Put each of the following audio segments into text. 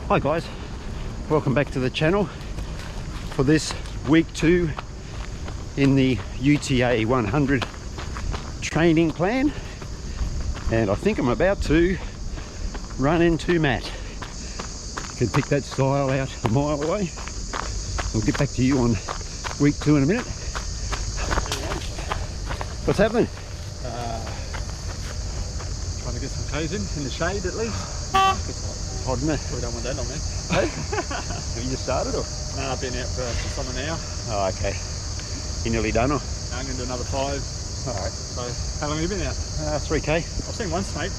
Hi guys, welcome back to the channel for this week 2 in the UTA100 training plan, and I think I'm about to run into Matt. You can pick that style out a mile away. I'll get back to you on week 2 in a minute. What's happening? Trying to get some toes in the shade at least. It's hot, isn't it? We don't want that long, man. Hey? Have you just started or? No, I've been out for just on an hour. Oh, okay. You nearly done or? I'm going to do another 5. Alright. So, how long have you been out? 3k. I've seen once, mate.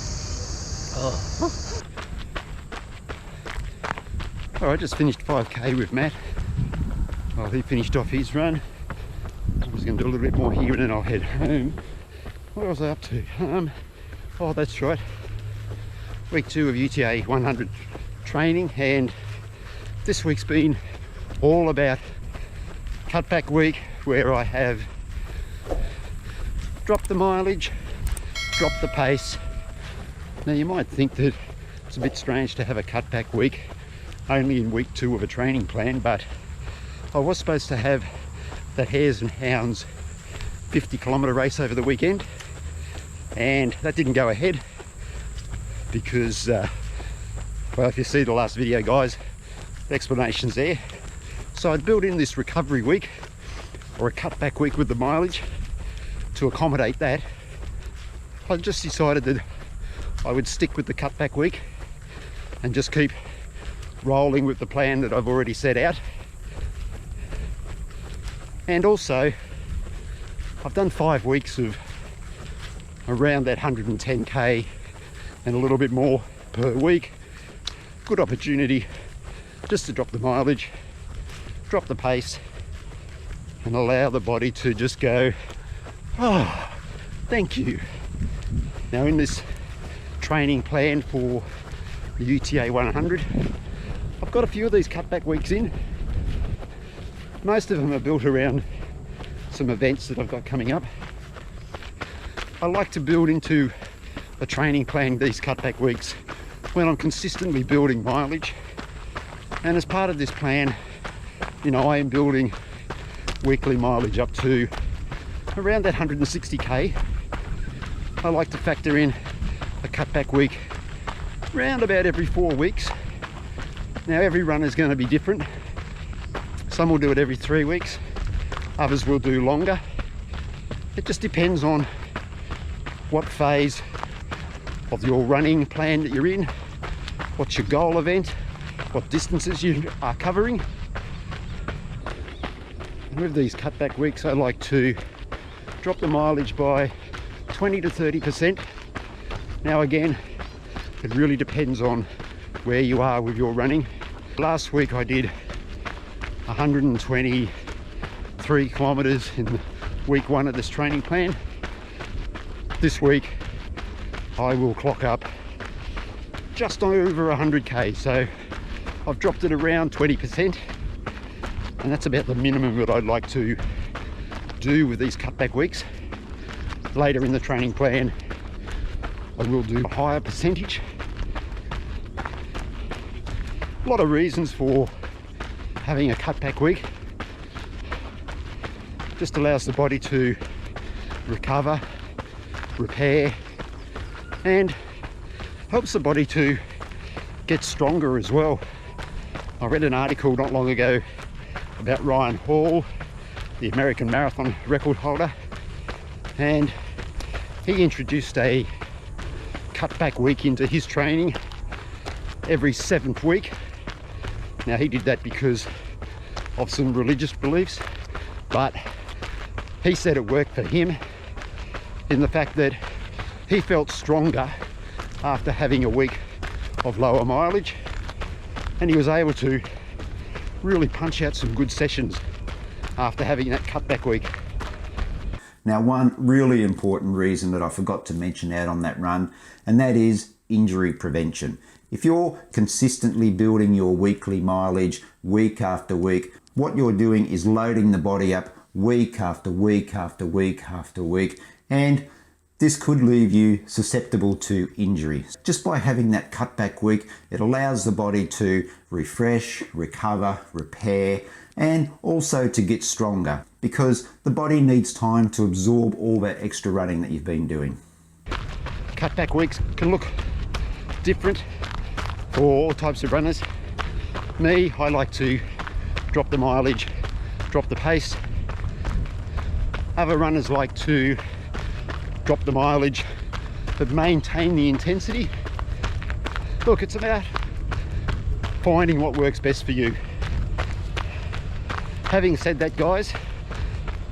Oh. Alright, just finished 5k with Matt. Well, he finished off his run. I was going to do a little bit more here and then I'll head home. What was I up to? Oh, that's right. Week 2 of UTA 100 training, and this week's been all about cutback week, where I have dropped the mileage, dropped the pace. Now you might think that it's a bit strange to have a cutback week only in week 2 of a training plan, but I was supposed to have the Hares and Hounds 50-kilometre race over the weekend, and that didn't go ahead because well, if you see the last video, guys, the explanation's there. So I'd built in this recovery week, or a cutback week with the mileage, to accommodate that. I just decided that I would stick with the cutback week and just keep rolling with the plan that I've already set out. And also, I've done 5 weeks of around that 110k and a little bit more per week. Good opportunity just to drop the mileage, drop the pace, and allow the body to just go, oh, thank you. Now in this training plan for the UTA 100, I've got a few of these cutback weeks in. Most of them are built around some events that I've got coming up. I like to build into a training plan these cutback weeks when I'm consistently building mileage, and as part of this plan, you know, I am building weekly mileage up to around that 160k. I like to factor in a cutback week around about every 4 weeks. Now every run is going to be different. Some will do it every 3 weeks, others will do longer. It just depends on what phase of your running plan that you're in, what's your goal event, what distances you are covering. And with these cutback weeks, I like to drop the mileage by 20 to 30%. Now again, it really depends on where you are with your running. Last week I did 123 kilometers in week 1 of this training plan. This week I will clock up just over 100k, so I've dropped it around 20%, and that's about the minimum that I'd like to do with these cutback weeks. Later in the training plan I will do a higher percentage. A lot of reasons for having a cutback week. Just allows the body to recover, repair, and helps the body to get stronger as well. I read an article not long ago about Ryan Hall, the American marathon record holder, and he introduced a cutback week into his training every 7th week. Now he did that because of some religious beliefs, but he said it worked for him in the fact that he felt stronger after having a week of lower mileage, and he was able to really punch out some good sessions after having that cutback week. Now, one really important reason that I forgot to mention out on that run, and that is injury prevention. If you're consistently building your weekly mileage week after week, what you're doing is loading the body up week after week after week after week, and this could leave you susceptible to injury. Just by having that cutback week, it allows the body to refresh, recover, repair, and also to get stronger, because the body needs time to absorb all that extra running that you've been doing. Cutback weeks can look different for all types of runners. Me, I like to drop the mileage, drop the pace. Other runners like to drop the mileage but maintain the intensity. Look, it's about finding what works best for you. Having said that, guys,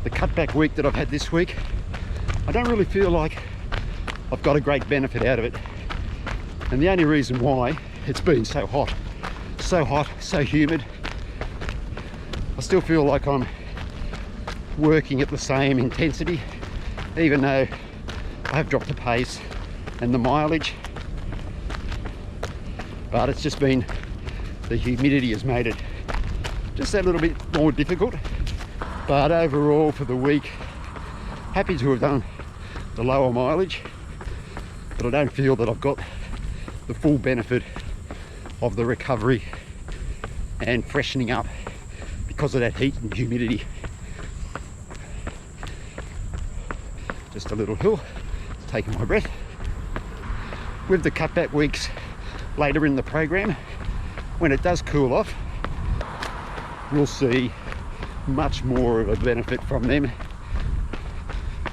the cutback week that I've had this week, I don't really feel like I've got a great benefit out of it. And the only reason why, it's been so hot, so humid. I still feel like I'm working at the same intensity, even though I have dropped the pace and the mileage. But it's just been, the humidity has made it just that little bit more difficult. But overall for the week, happy to have done the lower mileage, but I don't feel that I've got the full benefit of the recovery and freshening up because of that heat and humidity. Just a little hill, taking my breath. With the cutback weeks later in the program, when it does cool off, we'll see much more of a benefit from them.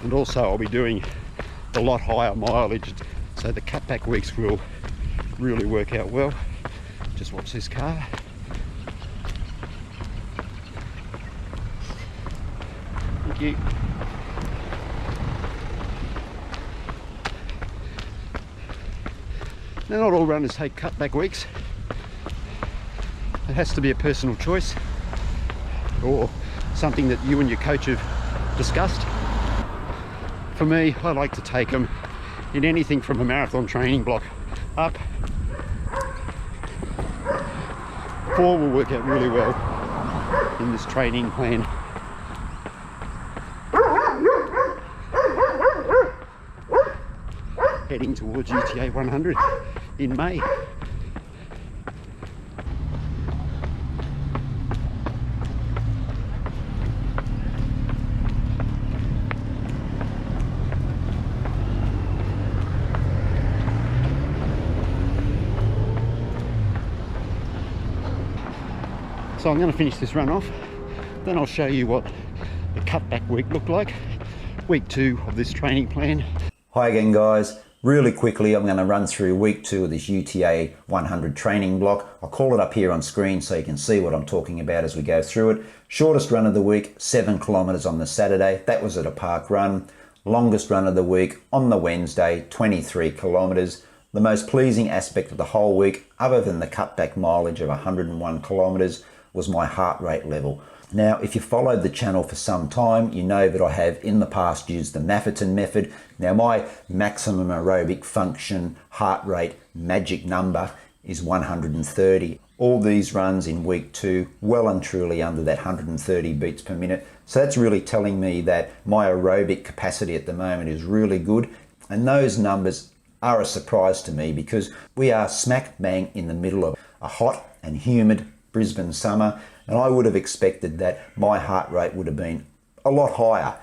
And also I'll be doing a lot higher mileage, so the cutback weeks will really work out well. Just watch this car. Thank you. Now, not all runners take cutback weeks. It has to be a personal choice or something that you and your coach have discussed. For me, I like to take them in anything from a marathon training block up. 4 will work out really well in this training plan. Heading towards UTA100 in May. So I'm going to finish this run off, then I'll show you what the cutback week looked like, week 2 of this training plan. Hi again, guys. Really quickly, I'm going to run through week 2 of this UTA 100 training block. I'll call it up here on screen so you can see what I'm talking about as we go through it. Shortest run of the week, 7 kilometers on the Saturday. That was at a park run. Longest run of the week on the Wednesday, 23 kilometers. The most pleasing aspect of the whole week, other than the cutback mileage of 101 kilometers, was my heart rate level. Now, if you followed the channel for some time, you know that I have in the past used the MAF method. Now, my maximum aerobic function heart rate magic number is 130. All these runs in week 2, well and truly under that 130 beats per minute. So that's really telling me that my aerobic capacity at the moment is really good. And those numbers are a surprise to me because we are smack bang in the middle of a hot and humid Brisbane summer, and I would have expected that my heart rate would have been a lot higher.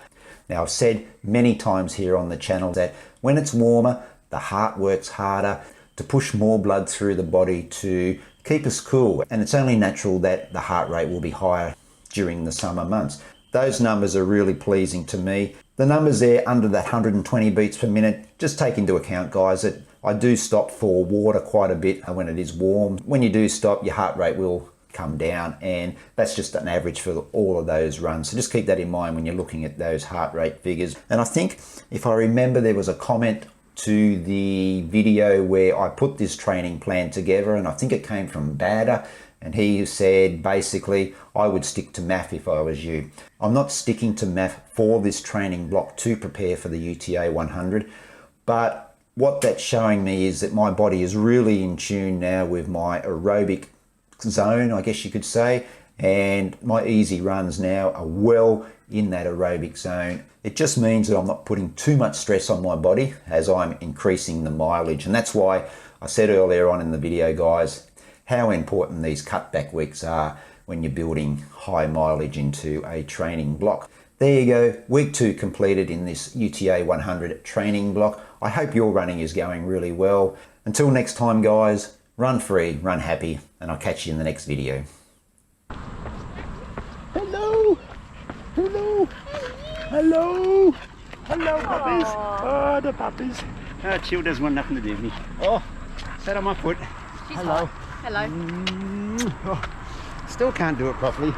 Now, I've said many times here on the channel that when it's warmer, the heart works harder to push more blood through the body to keep us cool, and it's only natural that the heart rate will be higher during the summer months. Those numbers are really pleasing to me. The numbers there under that 120 beats per minute, just take into account, guys, that I do stop for water quite a bit when it is warm. When you do stop, your heart rate will come down, and that's just an average for all of those runs. So just keep that in mind when you're looking at those heart rate figures. And I think, if I remember, there was a comment to the video where I put this training plan together, and I think it came from Badder, and he said basically I would stick to MAF if I was you. I'm not sticking to MAF for this training block to prepare for the UTA 100, but what that's showing me is that my body is really in tune now with my aerobic zone, I guess you could say, and my easy runs now are well in that aerobic zone. It just means that I'm not putting too much stress on my body as I'm increasing the mileage, and that's why I said earlier on in the video, guys, how important these cutback weeks are when you're building high mileage into a training block. There you go, week 2 completed in this UTA100 training block. I hope your running is going really well. Until next time, guys, run free, run happy, and I'll catch you in the next video. Hello! Hello! Hello! Hello, puppies! Oh, the puppies. Oh, Chill doesn't want nothing to do with me. Oh, sat on my foot. She's Hello. hot. Hello. Oh, still can't do it properly.